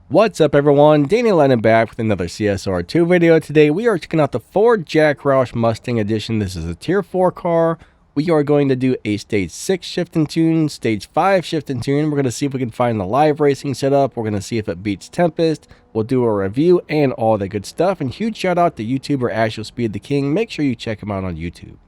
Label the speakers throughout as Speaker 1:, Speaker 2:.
Speaker 1: What's up everyone, Danny Lennon back with another CSR2 video. Today we are checking out the Ford Jack Roush Mustang Edition. This is a tier 4 car. We are going to do a stage 6 shift and tune, stage 5 shift and tune. We're going to see if we can find the live racing setup. We're going to see if it beats Tempest. We'll do a review and all the good stuff. And huge shout out to YouTuber Ashel Speed the King. Make sure you check him out on YouTube.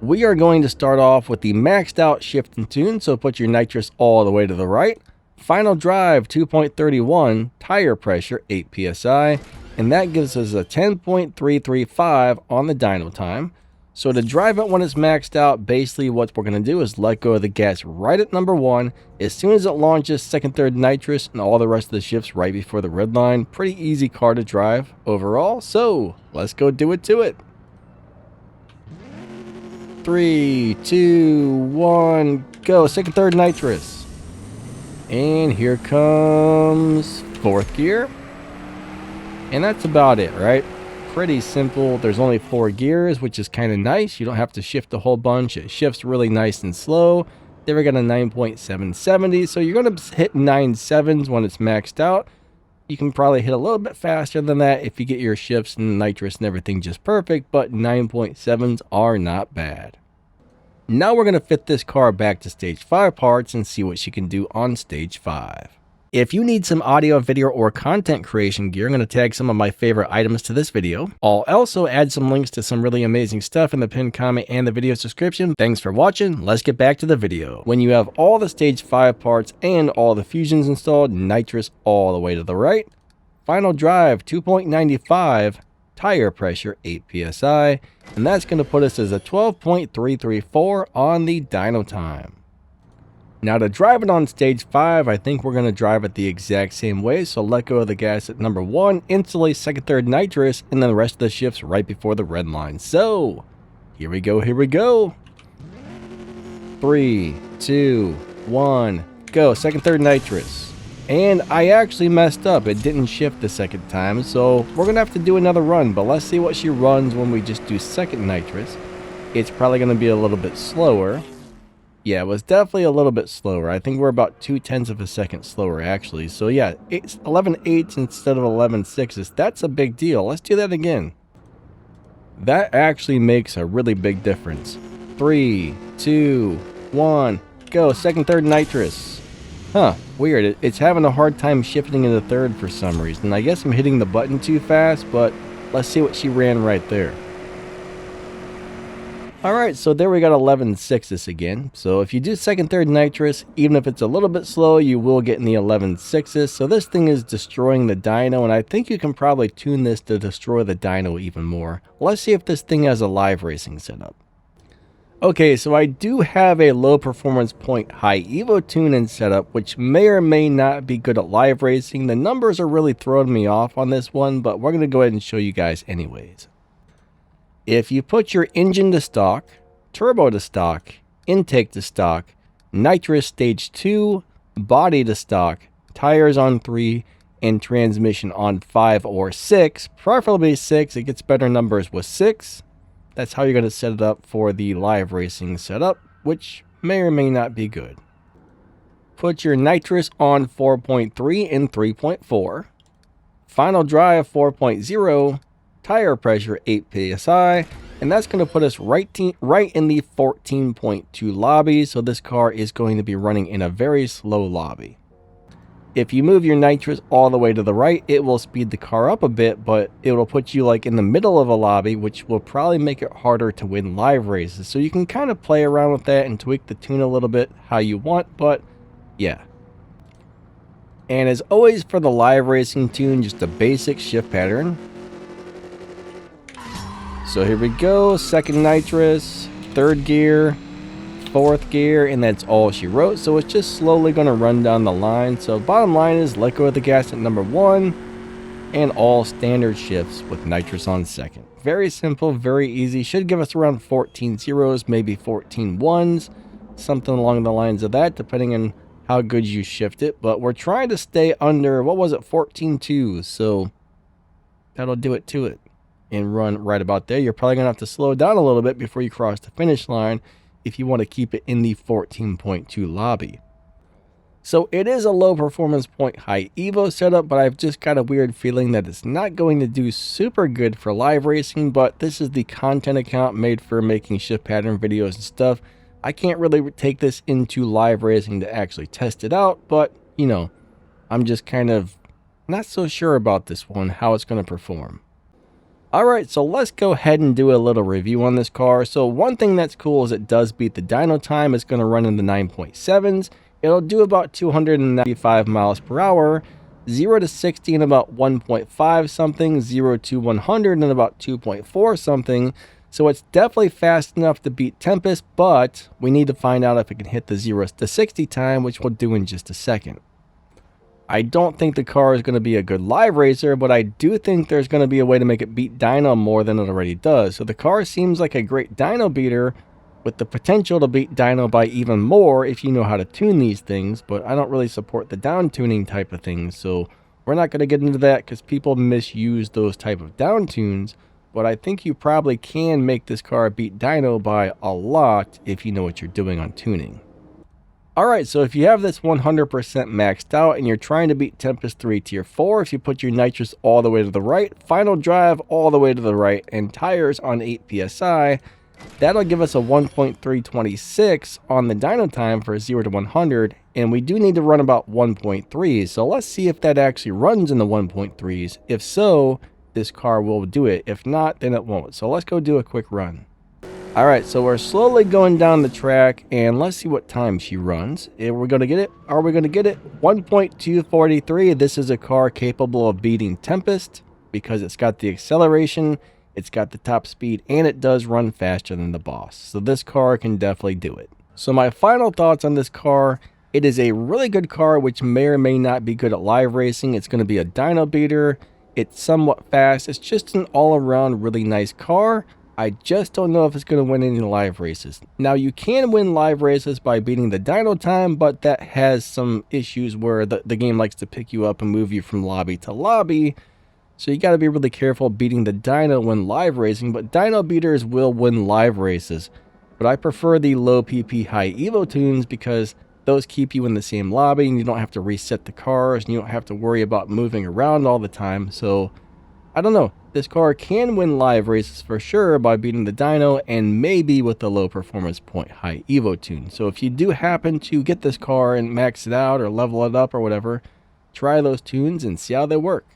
Speaker 1: We are going to start off with the maxed out shift and tune. So put your nitrous all the way to the right. Final drive 2.31, tire pressure 8 psi, and that gives us a 10.335 on the dyno time. So to drive it when it's maxed out, basically what we're going to do is let go of the gas right at number 1. As soon as it launches second, third nitrous and all the rest of the shifts right before the red line. Pretty easy car to drive overall, so let's go do it to it. 3, 2, 1, go. Second, third nitrous. And here comes fourth gear. And that's about it, right? Pretty simple. There's only 4 gears, which is kind of nice. You don't have to shift a whole bunch. It shifts really nice and slow. Then we got a 9.770. So you're going to hit 9.7s when it's maxed out. You can probably hit a little bit faster than that if you get your shifts and nitrous and everything just perfect. But 9.7s are not bad. Now we're going to fit this car back to stage 5 parts and see what she can do on stage 5. If you need some audio, video, or content creation gear, I'm going to tag some of my favorite items to this video. I'll also add some links to some really amazing stuff in the pinned comment and the video's description. Thanks for watching. Let's get back to the video. When you have all the stage 5 parts and all the fusions installed, nitrous all the way to the right. Final drive 2.95. Tire pressure 8 psi, and that's going to put us as a 12.334 on the dyno time. Now to drive it on stage 5, I think we're going to drive it the exact same way. So let go of the gas at number 1, instantly second, third nitrous, and then the rest of the shifts right before the red line. So here we go, here we go. 3, 2, 1, go. Second, third nitrous. And I actually messed up. It didn't shift the second time, so we're going to have to do another run. But let's see what she runs when we just do second nitrous. It's probably going to be a little bit slower. Yeah, it was definitely a little bit slower. I think we're about 0.2 of a second slower, actually. So yeah, it's 11.8 instead of 11.6. That's a big deal. Let's do that again. That actually makes a really big difference. 3, 2, 1, go. Second, third nitrous. Huh, weird. It's having a hard time shifting into third for some reason. I guess I'm hitting the button too fast, but let's see what she ran right there. Alright, so there we got 11.6s again. So if you do second, third nitrous, even if it's a little bit slow, you will get in the 11.6s. So this thing is destroying the dyno, and I think you can probably tune this to destroy the dyno even more. Let's see if this thing has a live racing setup. Okay, so I do have a low performance point high evo tune and setup, which may or may not be good at live racing. The numbers are really throwing me off on this one, but we're going to go ahead and show you guys anyways. If you put your engine to stock, turbo to stock, intake to stock, nitrous stage 2, body to stock, tires on 3, and transmission on 5 or 6, preferably 6, it gets better numbers with 6. That's how you're going to set it up for the live racing setup, which may or may not be good. Put your nitrous on 4.3 and 3.4. Final drive 4.0. Tire pressure 8 psi. And that's going to put us right in the 14.2 lobby. So this car is going to be running in a very slow lobby. If you move your nitrous all the way to the right, it will speed the car up a bit, but it will put you like in the middle of a lobby, which will probably make it harder to win live races. So you can kind of play around with that and tweak the tune a little bit how you want, but yeah. And as always for the live racing tune, just a basic shift pattern. So here we go, second nitrous, third gear, fourth gear, and that's all she wrote. So it's just slowly going to run down the line. So bottom line is let go of the gas at number 1 and all standard shifts with nitrous on second. Very simple, very easy. Should give us around 14 zeros, maybe 14 ones, something along the lines of that, depending on how good you shift it. But we're trying to stay under, what was it, 14 twos. So that'll do it to it and run right about there. You're probably going to have to slow down a little bit before you cross the finish line if you want to keep it in the 14.2 lobby. So it is a low performance point high evo setup, but I've just got a weird feeling that it's not going to do super good for live racing. But this is the content account made for making shift pattern videos and stuff. I can't really take this into live racing to actually test it out, but you know, I'm just kind of not so sure about this one, how it's going to perform. Alright, so let's go ahead and do a little review on this car. So one thing that's cool is it does beat the dyno time. It's going to run in the 9.7s. It'll do about 295 miles per hour, 0 to 60 in about 1.5 something, 0 to 100 in about 2.4 something. So it's definitely fast enough to beat Tempest, but we need to find out if it can hit the 0 to 60 time, which we'll do in just a second. I don't think the car is going to be a good live racer, but I do think there's going to be a way to make it beat dyno more than it already does. So the car seems like a great dyno beater, with the potential to beat dyno by even more if you know how to tune these things, but I don't really support the down tuning type of things, so we're not going to get into that because people misuse those type of down tunes, but I think you probably can make this car beat dyno by a lot if you know what you're doing on tuning. Alright, so if you have this 100% maxed out and you're trying to beat Tempest 3 Tier 4, if you put your nitrous all the way to the right, final drive all the way to the right, and tires on 8 psi, that'll give us a 1.326 on the dyno time for 0 to 100, and we do need to run about 1.3, so let's see if that actually runs in the 1.3s. If so, this car will do it. If not, then it won't. So let's go do a quick run. Alright, so we're slowly going down the track, and let's see what time she runs. Are we going to get it? 1.243. This is a car capable of beating Tempest because it's got the acceleration, it's got the top speed, and it does run faster than the boss. So this car can definitely do it. So my final thoughts on this car: it is a really good car which may or may not be good at live racing. It's going to be a dyno beater. It's somewhat fast. It's just an all-around really nice car. I just don't know if it's going to win any live races. Now, you can win live races by beating the dyno time, but that has some issues where the game likes to pick you up and move you from lobby to lobby. So you got to be really careful beating the dyno when live racing, but dyno beaters will win live races. But I prefer the low PP high evo tunes because those keep you in the same lobby and you don't have to reset the cars and you don't have to worry about moving around all the time. So I don't know. This car can win live races for sure by beating the dyno and maybe with the low performance point high evo tune. So if you do happen to get this car and max it out or level it up or whatever, try those tunes and see how they work.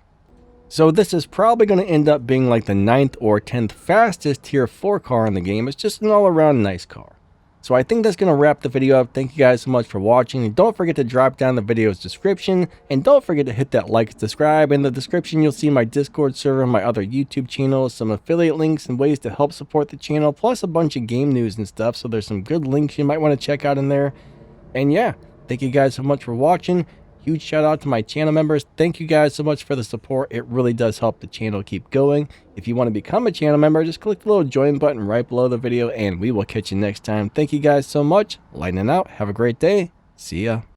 Speaker 1: So this is probably going to end up being like the 9th or 10th fastest tier 4 car in the game. It's just an all around nice car. So I think that's going to wrap the video up. Thank you guys so much for watching. And don't forget to drop down the video's description. And don't forget to hit that like and subscribe. In the description, you'll see my Discord server, my other YouTube channels, some affiliate links and ways to help support the channel, plus a bunch of game news and stuff. So there's some good links you might want to check out in there. And yeah, thank you guys so much for watching. Huge shout out to my channel members. Thank you guys so much for the support. It really does help the channel keep going. If you want to become a channel member, just click the little join button right below the video and we will catch you next time. Thank you guys so much. Lightning out. Have a great day. See ya.